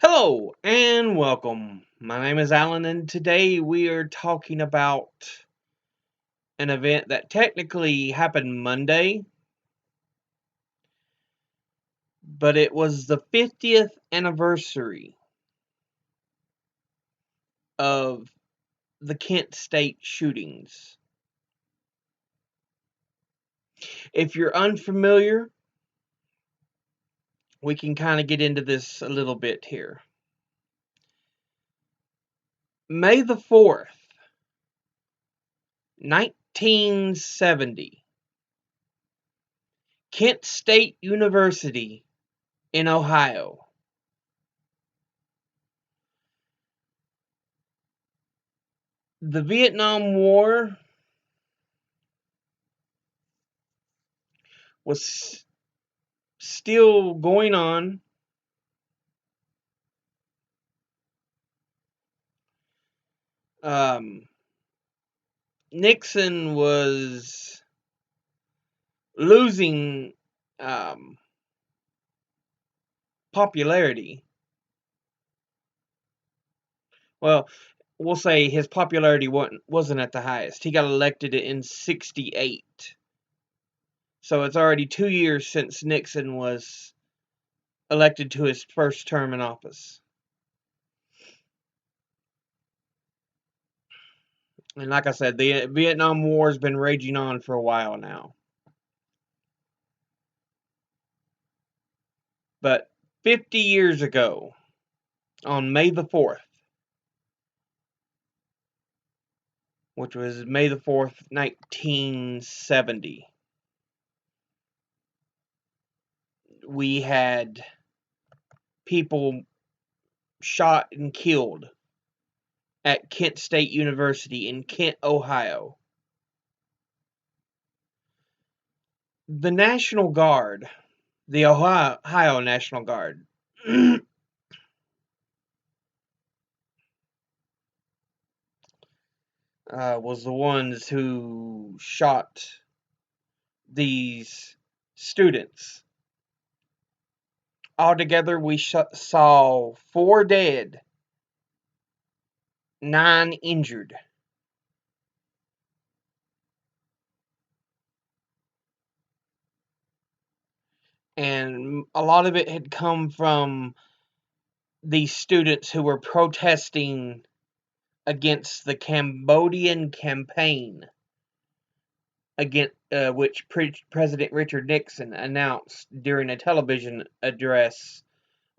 Hello and welcome. My name is Alan, and today we are talking about an event that technically happened Monday, but it was the 50th anniversary of the Kent State shootings. If you're unfamiliar, we can kind of get into this a little bit here. May the 4th, 1970, Kent State University in Ohio. The Vietnam War was still going on. Um, Nixon was losing um, popularity. Well, we'll say his popularity wasn't at the highest. He got elected in 68. So it's already 2 years since Nixon was elected to his first term in office. And like I said, the Vietnam War has been raging on for a while now. But 50 years ago, on May the 4th, which was May the 4th, 1970, we had people shot and killed at Kent State University in Kent, Ohio. The National Guard, the Ohio National Guard, was the ones who shot these students. Altogether, we saw 4 dead, 9 injured. And a lot of it had come from these students who were protesting against the Cambodian campaign, against which President Richard Nixon announced during a television address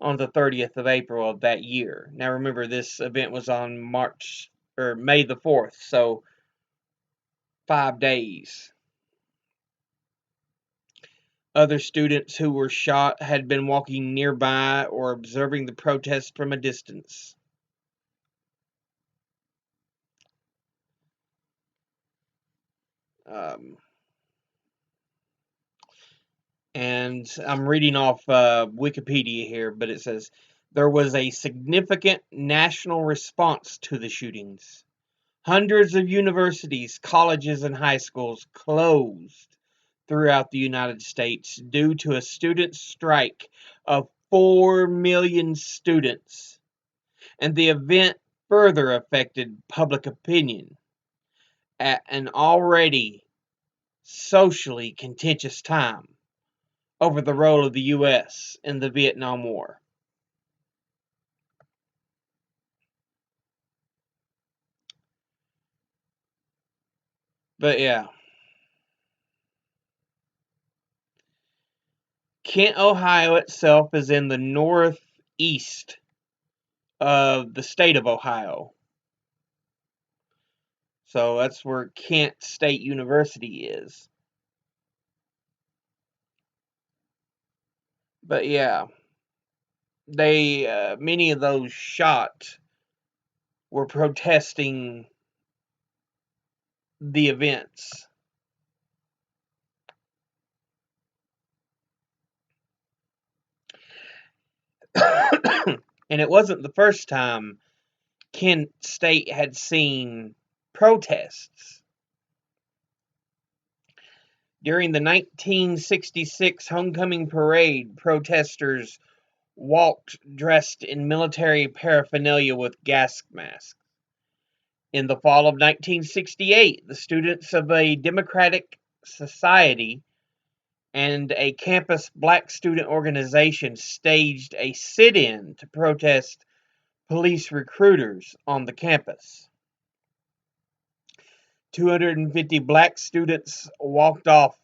on the 30th of April of that year. Now remember, this event was on May the 4th, so 5 days. Other students who were shot had been walking nearby or observing the protest from a distance. And I'm reading off Wikipedia here, but it says there was a significant national response to the shootings. Hundreds of universities, colleges, and high schools closed throughout the United States due to a student strike of 4 million students, and the event further affected public opinion at an already socially contentious time over the role of the U.S. in the Vietnam War. But yeah, Kent, Ohio itself is in the northeast of the state of Ohio. So that's where Kent State University is. But yeah, many of those shot were protesting the events. And it wasn't the first time Kent State had seen protests. During the 1966 homecoming parade, protesters walked dressed in military paraphernalia with gas masks. In the fall of 1968, the students of a Democratic Society and a campus black student organization staged a sit-in to protest police recruiters on the campus. 250 black students walked off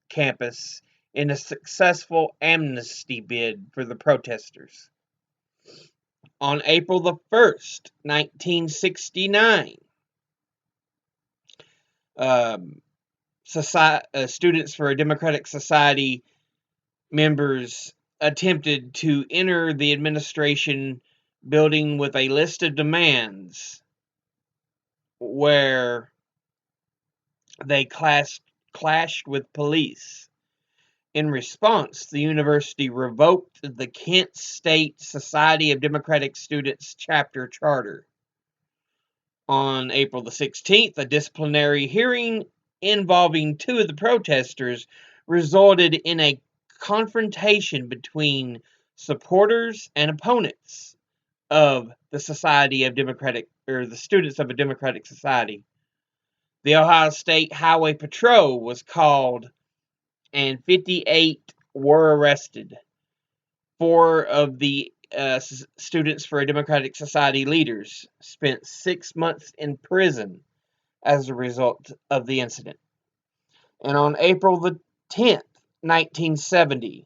campus in a successful amnesty bid for the protesters. On April the 1st, 1969, students for a Democratic Society members attempted to enter the administration building with a list of demands where they clashed with police. In response, the university revoked the Kent State Society of Democratic Students chapter charter. On April the 16th, a disciplinary hearing involving two of the protesters resulted in a confrontation between supporters and opponents of the students of a Democratic Society. The Ohio State Highway Patrol was called and 58 were arrested. 4 of the students for a Democratic Society leaders spent 6 months in prison as a result of the incident. And on April the 10th, 1970,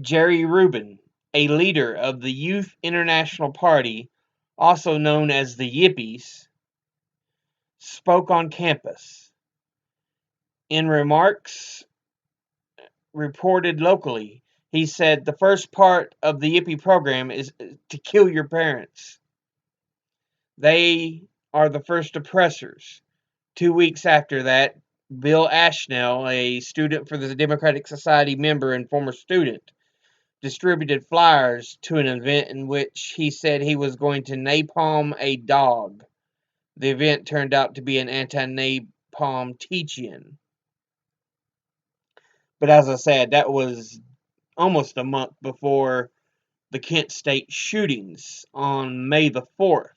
Jerry Rubin, a leader of the Youth International Party, also known as the Yippies, spoke on campus. In remarks reported locally, he said the first part of the Yippie program is to kill your parents. They are the first oppressors. 2 weeks after that, Bill Ashnell, a student for the Democratic Society member and former student, distributed flyers to an event in which he said he was going to napalm a dog. The event turned out to be an anti-napalm teach-in. But as I said, that was almost a month before the Kent State shootings on May the 4th.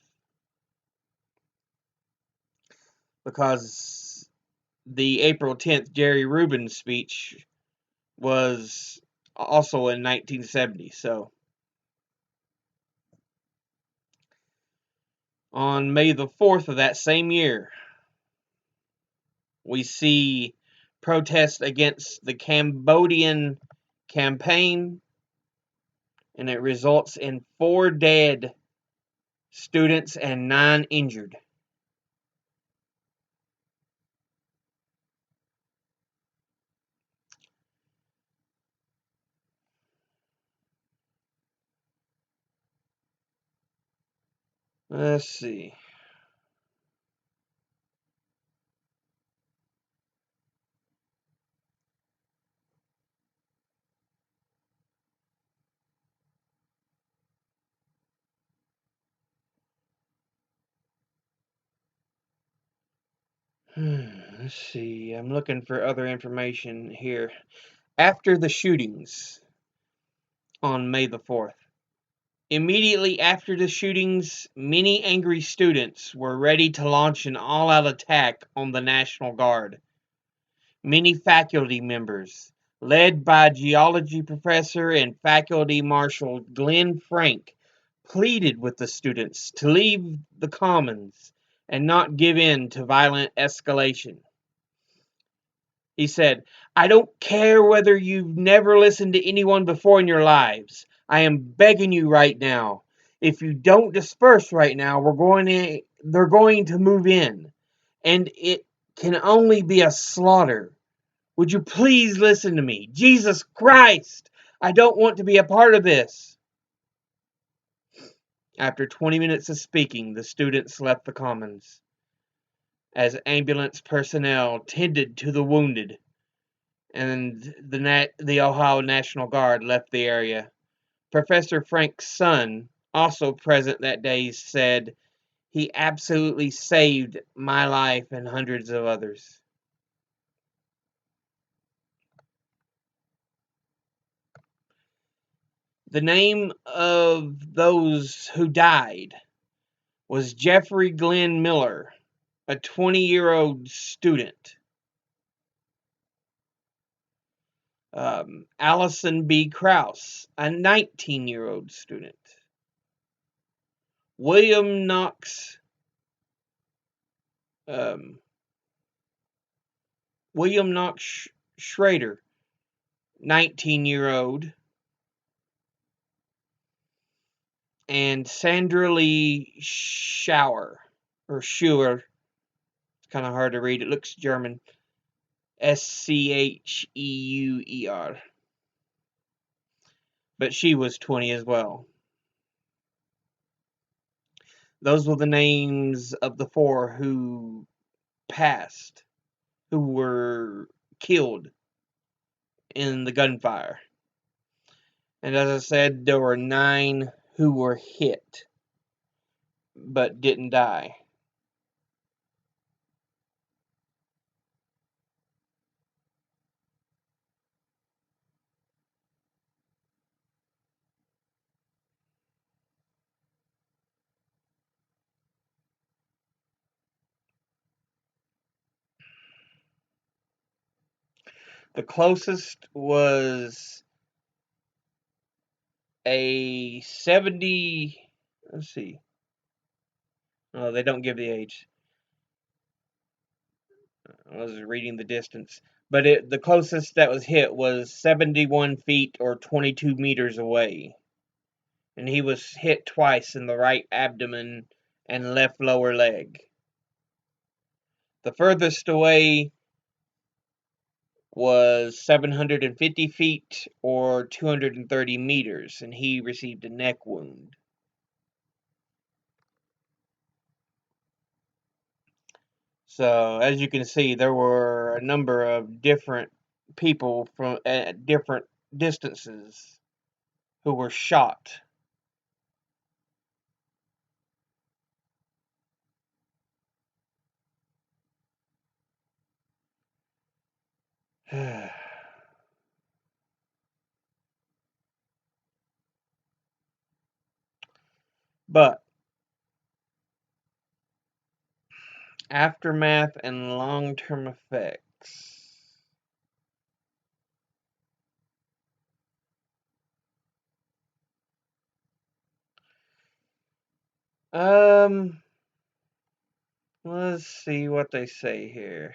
Because the April 10th Jerry Rubin speech was also in 1970. So on May the 4th of that same year, we see protests against the Cambodian campaign, and it results in 4 dead students and 9 injured. Let's see. Let's see. I'm looking for other information here. After the shootings on May the 4th, immediately after the shootings, many angry students were ready to launch an all-out attack on the National Guard. Many faculty members, led by geology professor and faculty marshal Glenn Frank, pleaded with the students to leave the commons and not give in to violent escalation. He said, "I don't care whether you've never listened to anyone before in your lives. I am begging you right now. If you don't disperse right now, they're going to move in. And it can only be a slaughter. Would you please listen to me? Jesus Christ! I don't want to be a part of this." After 20 minutes of speaking, the students left the commons as ambulance personnel tended to the wounded, and the Ohio National Guard left the area. Professor Frank's son, also present that day, said, "He absolutely saved my life and hundreds of others." The name of those who died was Jeffrey Glenn Miller, a 20-year-old student. Allison B. Krause, a 19-year-old student. William Knox um, Schrader, 19-year-old, and Sandra Lee Schauer, or Schuer. It's kind of hard to read. It looks German. Scheuer. But she was 20 as well. Those were the names of the 4 who passed, who were killed in the gunfire. And as I said, there were 9 who were hit, but didn't die. The closest was a 70, let's see. Oh, they don't give the age. I was reading the distance. But the closest that was hit was 71 feet or 22 meters away. And he was hit twice in the right abdomen and left lower leg. The furthest away was 750 feet or 230 meters, and he received a neck wound. So, as you can see, there were a number of different people from at different distances who were shot. But aftermath and long-term effects. Um, let's see what they say here.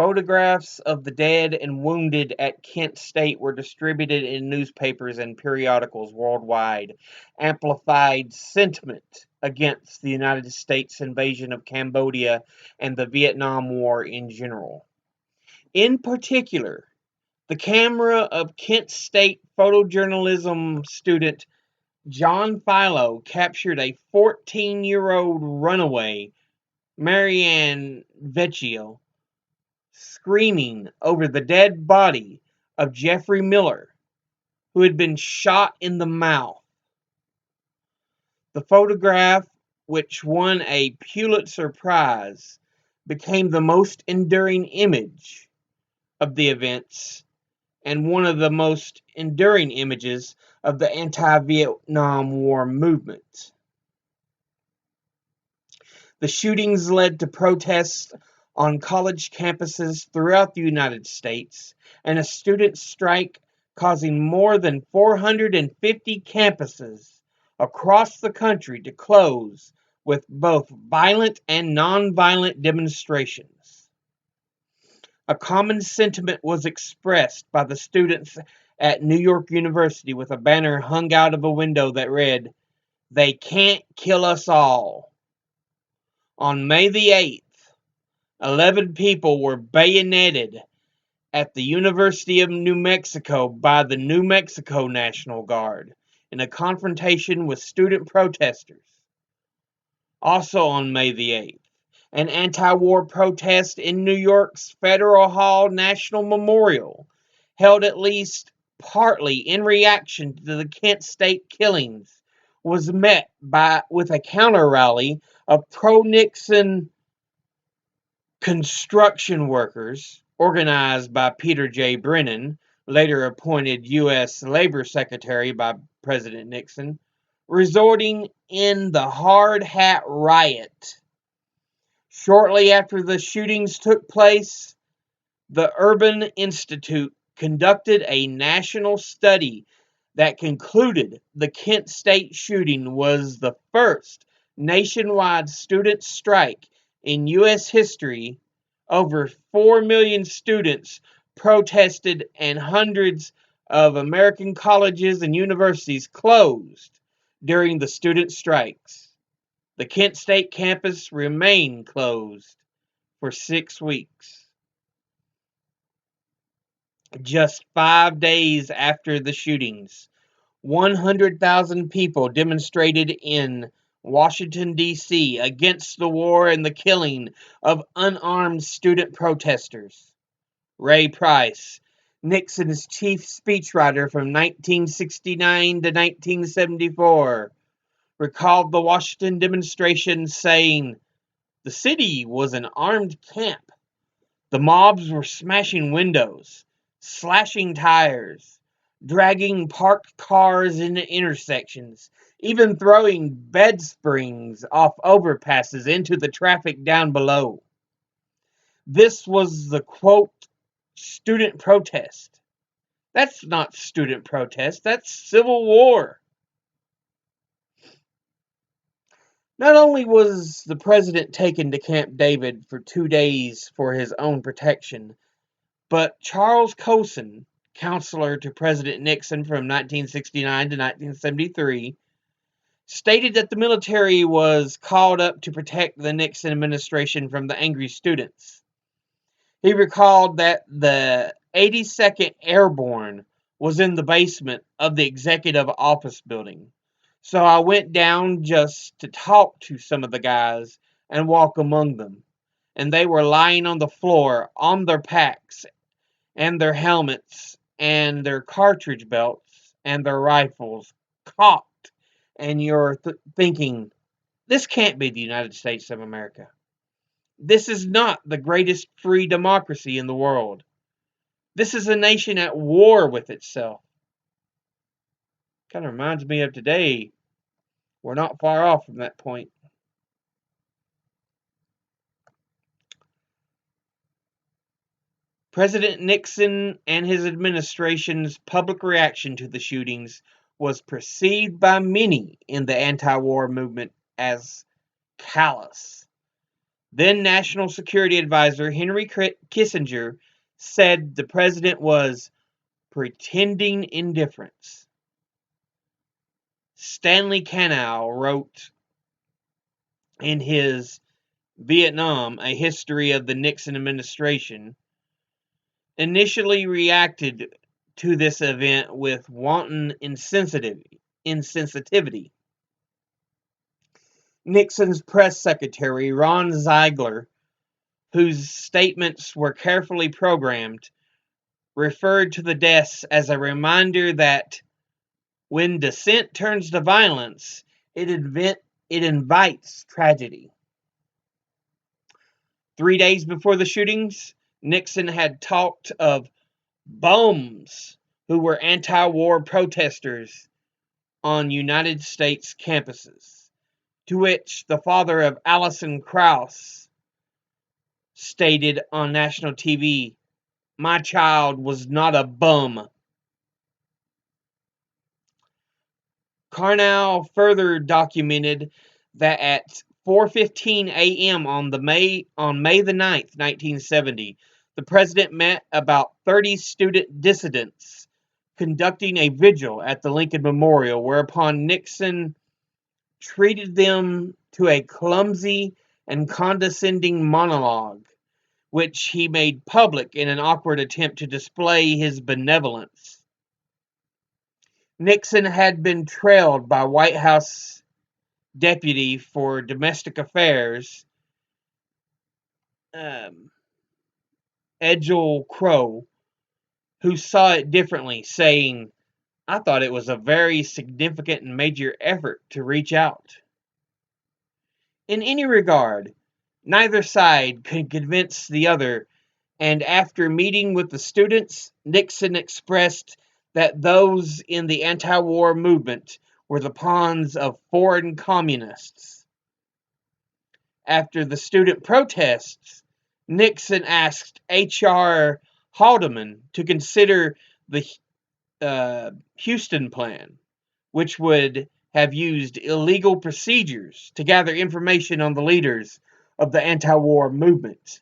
Photographs of the dead and wounded at Kent State were distributed in newspapers and periodicals worldwide, amplified sentiment against the United States invasion of Cambodia and the Vietnam War in general. In particular, the camera of Kent State photojournalism student John Philo captured a 14-year-old runaway, Marianne Vecchio, screaming over the dead body of Jeffrey Miller, who had been shot in the mouth. The photograph, which won a Pulitzer Prize, became the most enduring image of the events and one of the most enduring images of the anti-Vietnam War movement. The shootings led to protests on college campuses throughout the United States and a student strike causing more than 450 campuses across the country to close with both violent and nonviolent demonstrations. A common sentiment was expressed by the students at New York University with a banner hung out of a window that read, "They can't kill us all." On May the 8th, 11 people were bayoneted at the University of New Mexico by the New Mexico National Guard in a confrontation with student protesters. Also on May the 8th, an anti-war protest in New York's Federal Hall National Memorial, held at least partly in reaction to the Kent State killings, was met with a counter-rally of pro-Nixon construction workers, organized by Peter J. Brennan, later appointed U.S. Labor Secretary by President Nixon, resulting in the Hard Hat Riot. Shortly after the shootings took place, the Urban Institute conducted a national study that concluded the Kent State shooting was the first nationwide student strike in U.S. history. Over 4 million students protested, and hundreds of American colleges and universities closed during the student strikes. The Kent State campus remained closed for 6 weeks. Just 5 days after the shootings, 100,000 people demonstrated in Washington, D.C. against the war and the killing of unarmed student protesters. Ray Price, Nixon's chief speechwriter from 1969 to 1974, recalled the Washington demonstration saying, "The city was an armed camp. The mobs were smashing windows, slashing tires, dragging parked cars into intersections, even throwing bed springs off overpasses into the traffic down below. This was the, quote, student protest. That's not student protest, that's civil war." Not only was the president taken to Camp David for 2 days for his own protection, but Charles Colson, counselor to President Nixon from 1969 to 1973, stated that the military was called up to protect the Nixon administration from the angry students. He recalled that the 82nd Airborne was in the basement of the executive office building. "So I went down just to talk to some of the guys and walk among them. And they were lying on the floor on their packs and their helmets and their cartridge belts and their rifles cocked. And you're thinking, this can't be the United States of America. This is not the greatest free democracy in the world. This is a nation at war with itself." Kind of reminds me of today. We're not far off from that point. President Nixon and his administration's public reaction to the shootings was perceived by many in the anti-war movement as callous. Then National Security Advisor Henry Kissinger said the president was pretending indifference. Stanley Canow wrote in his Vietnam, A History of the Nixon Administration, initially reacted to this event with wanton insensitivity. Nixon's press secretary, Ron Ziegler, whose statements were carefully programmed, referred to the deaths as a reminder that when dissent turns to violence, it invites tragedy. 3 days before the shootings, Nixon had talked of bums who were anti-war protesters on United States campuses, to which the father of Alison Krauss stated on national TV, "My child was not a bum." Carnell further documented that at 4:15 a.m. on May the 9th, 1970, the president met about 30 student dissidents conducting a vigil at the Lincoln Memorial, whereupon Nixon treated them to a clumsy and condescending monologue, which he made public in an awkward attempt to display his benevolence. Nixon had been trailed by White House Deputy for Domestic Affairs, Edgell Crow, who saw it differently, saying, "I thought it was a very significant and major effort to reach out." In any regard, neither side could convince the other, And after meeting with the students, Nixon expressed that those in the anti-war movement were the pawns of foreign communists. After the student protests, Nixon asked H.R. Haldeman to consider the Houston Plan, which would have used illegal procedures to gather information on the leaders of the anti-war movement.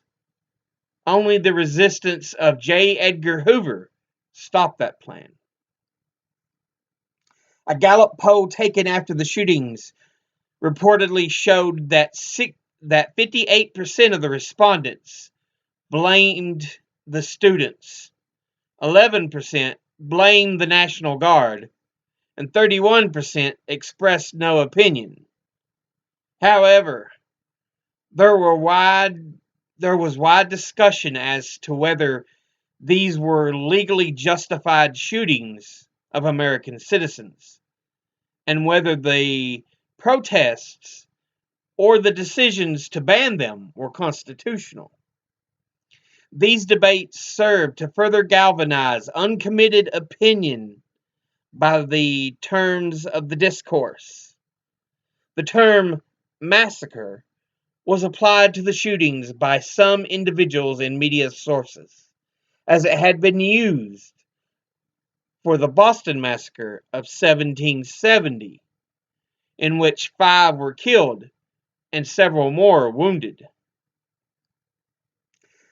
Only the resistance of J. Edgar Hoover stopped that plan. A Gallup poll taken after the shootings reportedly showed that 58% of the respondents blamed the students, 11% blamed the National Guard, and 31% expressed no opinion. However, there was wide discussion as to whether these were legally justified shootings of American citizens, and whether the protests or the decisions to ban them were constitutional. These debates served to further galvanize uncommitted opinion by the terms of the discourse. The term massacre was applied to the shootings by some individuals in media sources, as it had been used for the Boston Massacre of 1770, in which 5 were killed and several more wounded.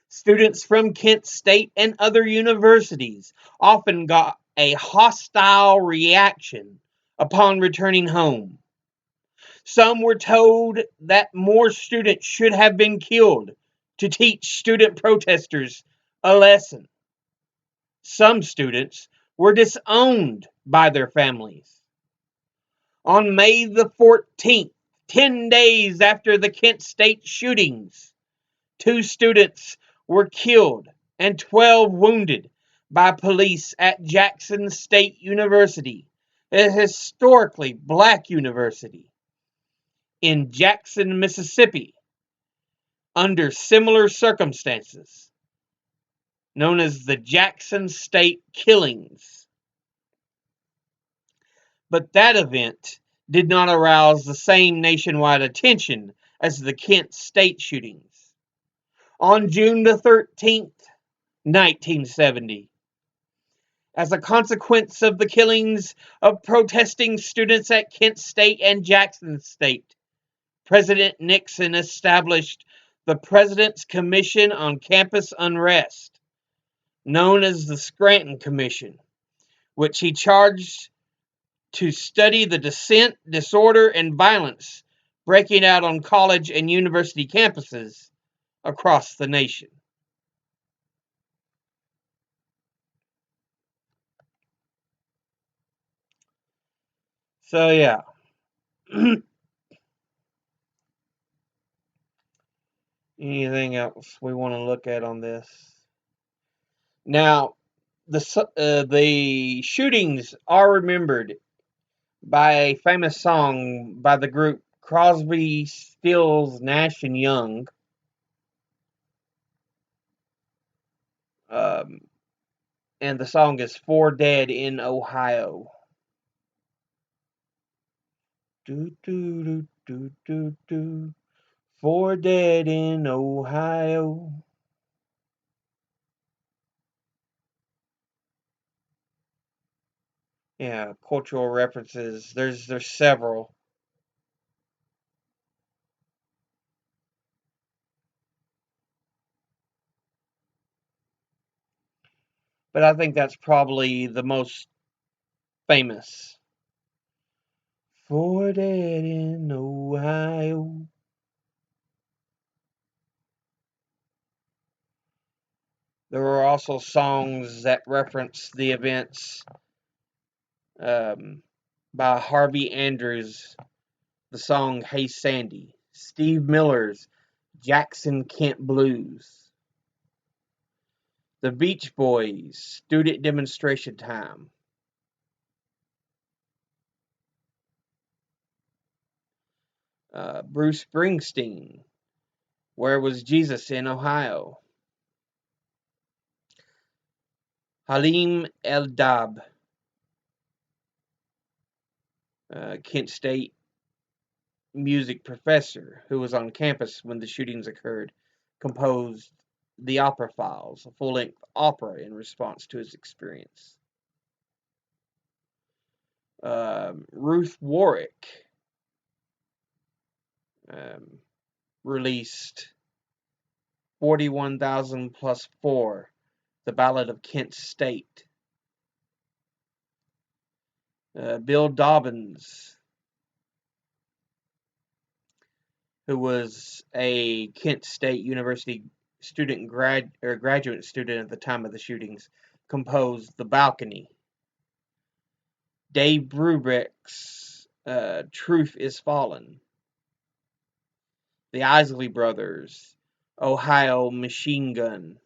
Students from Kent State and other universities often got a hostile reaction upon returning home. Some were told that more students should have been killed to teach student protesters a lesson. Some students were disowned by their families. On May the 14th, 10 days after the Kent State shootings, 2 students were killed and 12 wounded by police at Jackson State University, a historically black university in Jackson, Mississippi, under similar circumstances, known as the Jackson State Killings. But that event did not arouse the same nationwide attention as the Kent State shootings. On June the 13th, 1970, as a consequence of the killings of protesting students at Kent State and Jackson State, President Nixon established the President's Commission on Campus Unrest, known as the Scranton Commission, which he charged to study the dissent, disorder, and violence breaking out on college and university campuses across the nation. So, yeah. Anything else we want to look at on this? Now, the shootings are remembered by a famous song by the group Crosby, Stills, Nash and Young. And the song is 4 Dead in Ohio. Do, do, do, do, do, do. 4 Dead in Ohio. Yeah, cultural references. There's several. But I think that's probably the most famous. 4 Dead in Ohio. There were also songs that reference the events by Harvey Andrews, the song Hey Sandy, Steve Miller's Jackson Kent Blues, the Beach Boys, Student Demonstration Time, Bruce Springsteen, Where Was Jesus in Ohio, Halim El-Dab, Kent State music professor who was on campus when the shootings occurred, composed the Opera Files, a full-length opera in response to his experience. Ruth Warwick released 41,000 plus 4, The Ballad of Kent State. Bill Dobbins, who was a Kent State University graduate student at the time of the shootings, composed The Balcony. Dave Brubeck's Truth is Fallen. The Isley Brothers, Ohio Machine Gun.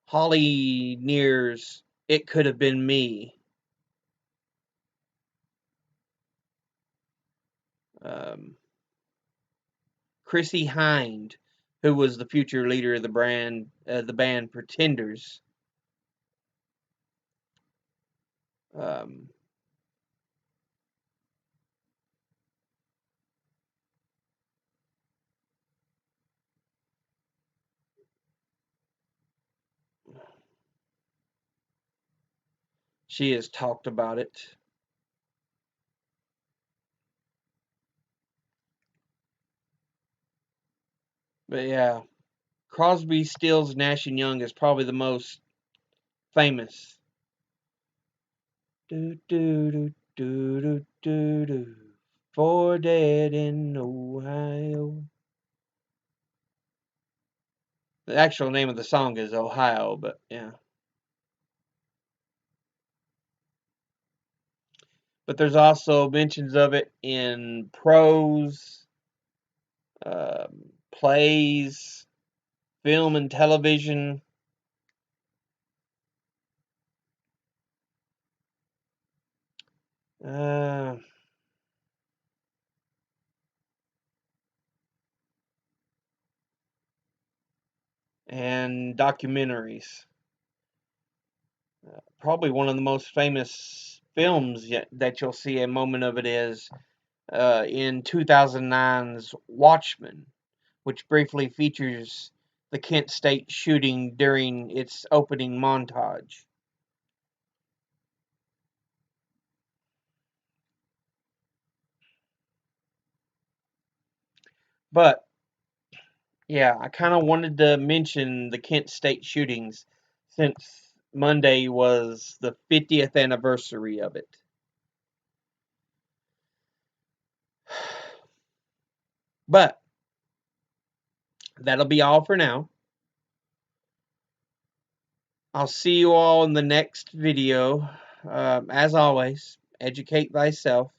Holly Near's It Could Have Been Me. Chrissie Hynde, who was the future leader of the band Pretenders. She has talked about it. But yeah, Crosby, Stills, Nash and Young is probably the most famous. Do do do do do do do. For Dead in Ohio. The actual name of the song is Ohio, but yeah. But there's also mentions of it in prose, plays, film and television. And documentaries. Probably one of the most famous films that you'll see a moment of it is in 2009's Watchmen, which briefly features the Kent State shooting during its opening montage. But yeah, I kind of wanted to mention the Kent State shootings since Monday was the 50th anniversary of it. But that'll be all for now. I'll see you all in the next video. As always, educate thyself.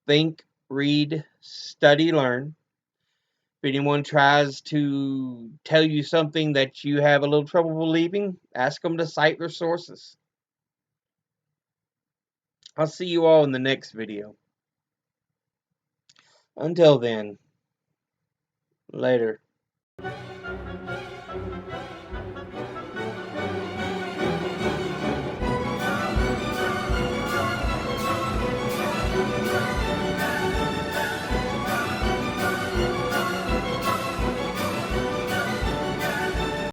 Think, read, study, learn. If anyone tries to tell you something that you have a little trouble believing, ask them to cite their sources. I'll see you all in the next video. Until then, later.